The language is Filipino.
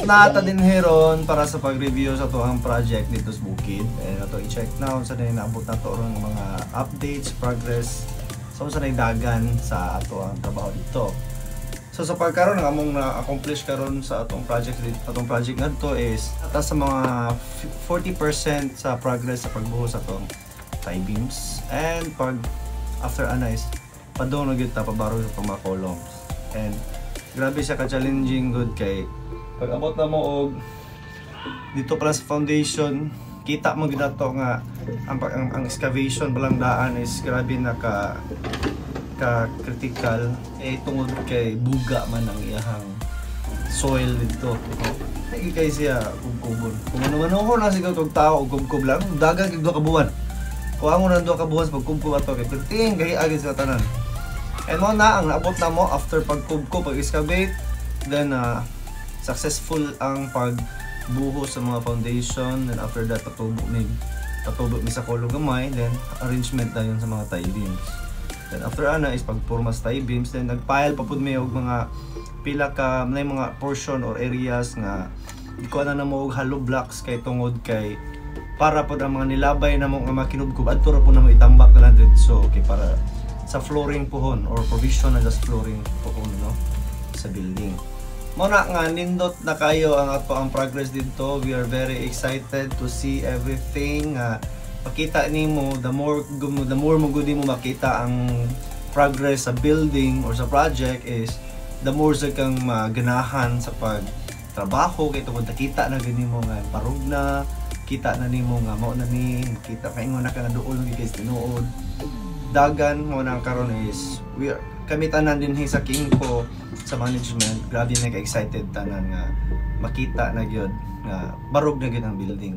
na ta din heron para sa pag-review sa tuang project dito sa Bukid. Ato i-check na kung saan naabot na to ron mga updates, progress sa saan dagan sa ato ang trabaho dito. So sa pagkaroon ng among na-accomplish karon sa atong project ngadto is ata sa mga 40% sa progress sa pagbuhos sa atong tie beams, and pag after is padong na gyud ta pabaro sa mga columns. And grabe siya ka-challenging good kay pag abot na mo og dito pala sa foundation, kita mo gid ato nga ang excavation balang daan is grabe na ka critical tungod kay buga man ang iyahang soil dito. Lagi kay siya kubkubon. Kung ano-ano ko na sigaw tog tao og kubkub lang, dagan kay 2 ka buwan. Kung ang unang 2 ka buwan sa pagkubkub ato kay perting kay agad sa tanan. And mo na ang naabot na mo after pagkubko, pag-excavate, then successful ang pagbuhos sa mga foundation, and after that patubo mi sa kolong gamay, then arrangement na yun sa mga tie beams. Then after is pagporma sa tie beams, then nagpile pa pud mi og mga pila ka may mga portion or areas nga di ko na mo og hollow blocks kay tungod kay para pod ang mga nilabay na mo nga makinubkob adto ra po na mo itambak na lang so okay para sa flooring pohon or provision na just flooring pohon no sa building. Muna nga nindot na kayo ang ato ang progress dito. We are very excited to see everything. Pakita nimo the more mo gud mo makita ang progress sa building or sa project is the more sa kang maganahan sa pagtrabaho kay tungod kita na gani mo nga parug na kita na nimo nga mao na ni kita kay ingon na ka duol ni guys tinuod dagan mo nang karon is kami tanan din sa Kingco sa management, grabe na ka-excited tanan nga makita na gyud nga barog na gyud ang building.